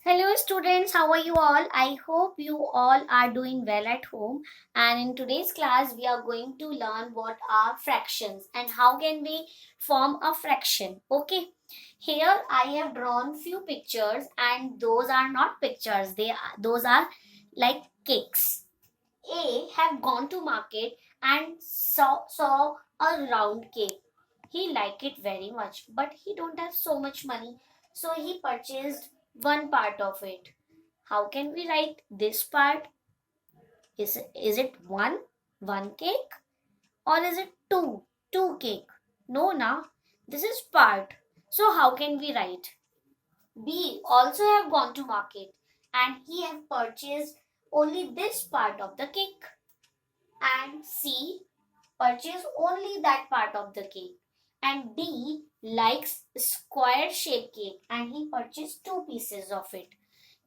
Hello students, how are you all? I hope you all are doing well at home. And in today's class, we are going to learn what are fractions and how can we form a fraction. Okay, here I have drawn few pictures and those are not pictures. Those are like cakes. A have gone to market and saw a round cake. He liked it very much, but he don't have so much money, so he purchased one part of it. How can we write this part? Is it one cake, or is it two cake? No, na. This is part. So how can we write? B also have gone to market and he have purchased only this part of the cake, and C purchase only that part of the cake, and D likes square shaped cake and he purchased two pieces of it.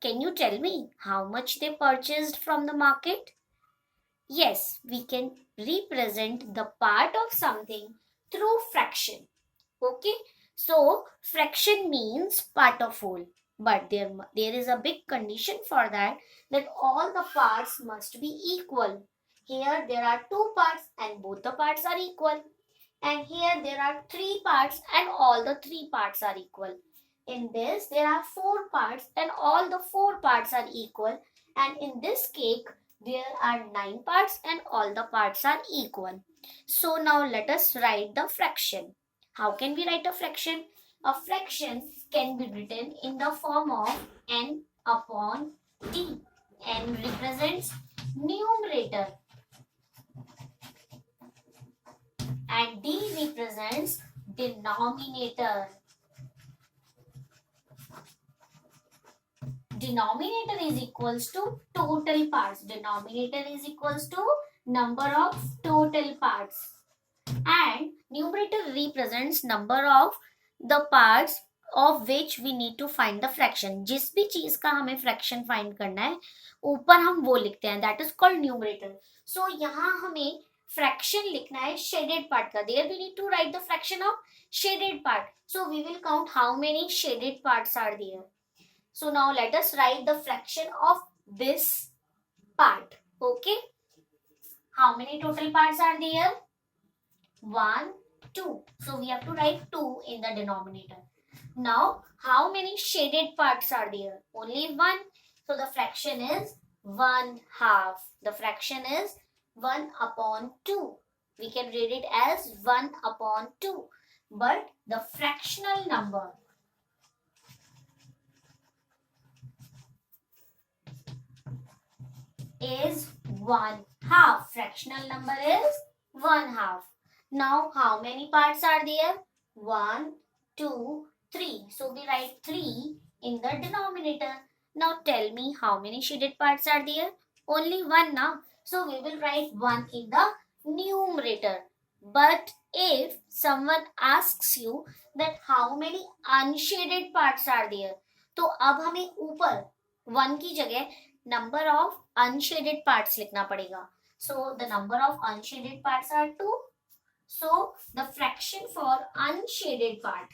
Can you tell me how much they purchased from the market? Yes, we can represent the part of something through fraction. Okay, so fraction means part of whole, but there is a big condition for that all the parts must be equal. Here there are two parts and both the parts are equal, and here there are three parts and all the three parts are equal. In this there are four parts and all the four parts are equal, and in this cake there are nine parts and all the parts are equal. So now let us write the fraction. How can we write a fraction? A fraction can be written in the form of n upon t. N represents numerator and d represents denominator. Denominator is equals to total parts. Denominator is equals to number of total parts. And numerator represents number of the parts of which we need to find the fraction. जिस भी चीज का हमें fraction find करना है ऊपर हम वो लिखते हैं, that is called numerator. So यहाँ हमें fraction लिखना है shaded part का. There we need to write the fraction of shaded part. So we will count how many shaded parts are there. So now let us write the fraction of this part. Okay, how many total parts are there? 1, 2. So we have to write 2 in the denominator. Now, how many shaded parts are there? Only 1. So the fraction is 1 half. The fraction is 1 upon 2. We can read it as 1 upon 2. But the fractional number is 1 half. Fractional number is 1 half. Now, how many parts are there? 1, 2, 3. So, we write 3 in the denominator. Now, tell me how many shaded parts are there? Only 1 now. So, we will write 1 in the numerator. But if someone asks you that how many unshaded parts are there, तो अब हमें ऊपर 1 की जगह number of unshaded parts लिखना पड़ेगा. So, the number of unshaded parts are 2. So, the fraction for unshaded part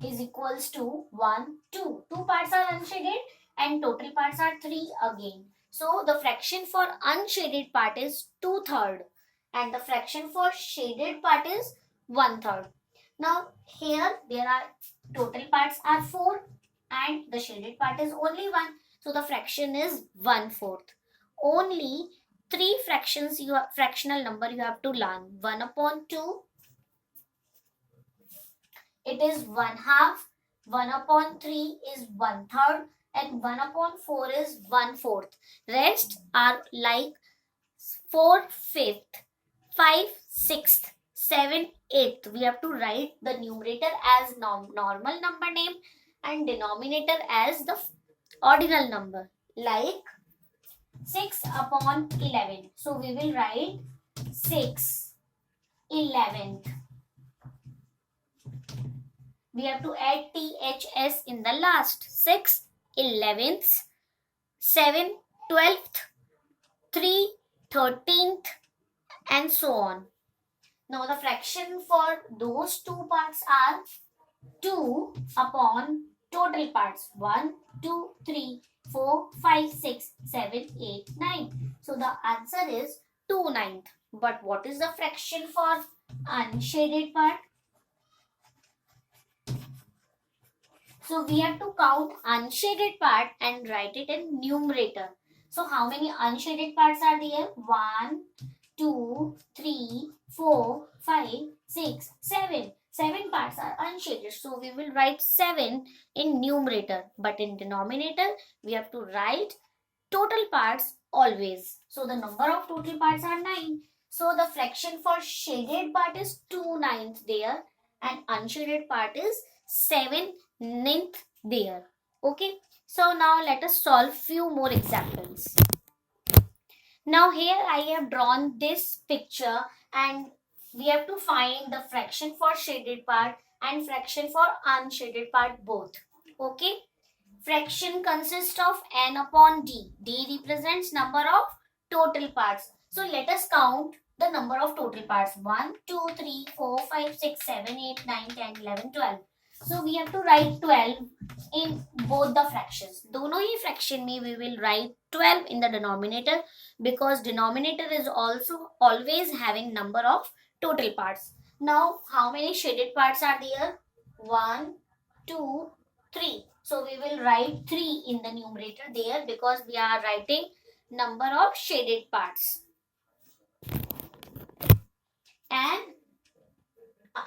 is equals to 1, 2. 2 parts are unshaded and total parts are 3 again. So, the fraction for unshaded part is 2/3 and the fraction for shaded part is 1/3. Now, here there are total parts are 4 and the shaded part is only 1. So, the fraction is 1/4. Only three fractional number you have to learn. 1 upon 2, it is 1 half. 1 upon 3 is 1/3 and 1 upon 4 is 1/4. Rest are like 4/5, 5/6, 7/8. We have to write the numerator as normal number name and denominator as the ordinal number, like 6 upon 11. So we will write 6 11th. We have to add THS in the last. 6 11th, 7 12th, 3 13th, and so on. Now the fraction for those two parts are 2 upon total parts 1, 2, 3, 4, 5, 6, 7, 8, 9. So the answer is 2/9. But what is the fraction for unshaded part? So we have to count unshaded part and write it in numerator. So how many unshaded parts are there? 1, 2, 3, 4, 5, 6, 7. 7 parts are unshaded. So we will write 7 in numerator. But in denominator, we have to write total parts always. So the number of total parts are 9. So the fraction for shaded part is 2/9 there and unshaded part is 7/9 there. Okay. So now let us solve few more examples. Now here I have drawn this picture and we have to find the fraction for shaded part and fraction for unshaded part both. Okay. Fraction consists of n upon d. D represents number of total parts. So let us count the number of total parts. 1, 2, 3, 4, 5, 6, 7, 8, 9, 10, 11, 12. So we have to write 12 in both the fractions. दोनों ही fraction में we will write 12 in the denominator because denominator is also always having number of total parts. Now how many shaded parts are there? 1, 2, 3. So we will write 3 in the numerator there because we are writing number of shaded parts. And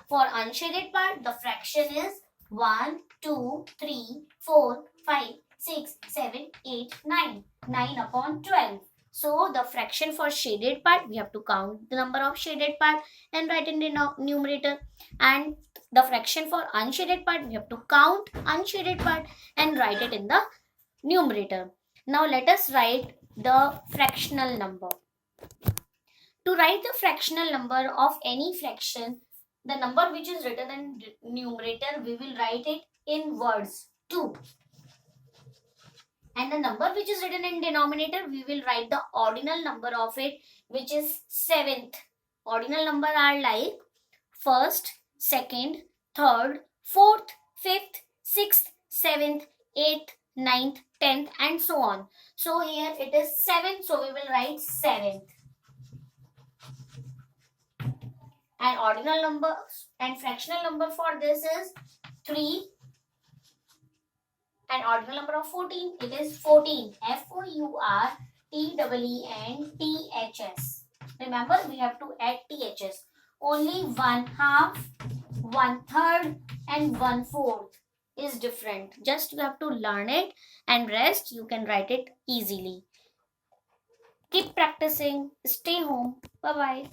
for unshaded part, the fraction is 1, 2, 3, 4, 5, 6, 7, 8, 9. 9 upon 12. So the fraction for shaded part, we have to count the number of shaded part and write in the numerator. And the fraction for unshaded part, we have to count unshaded part and write it in the numerator. Now let us write the fractional number. To write the fractional number of any fraction, the number which is written in numerator, we will write it in words 2. And the number which is written in denominator, we will write the ordinal number of it, which is 7th. Ordinal number are like 1st, 2nd, 3rd, 4th, 5th, 6th, 7th, 8th, 9th, 10th and so on. So here it is 7, so we will write 7th. And ordinal number and fractional number for this is 3. And ordinal number of 14, it is 14. FOURTEENTHS. Remember, we have to add THS. Only 1/2, 1/3 and 1/4 is different. Just you have to learn it and rest you can write it easily. Keep practicing. Stay home. Bye-bye.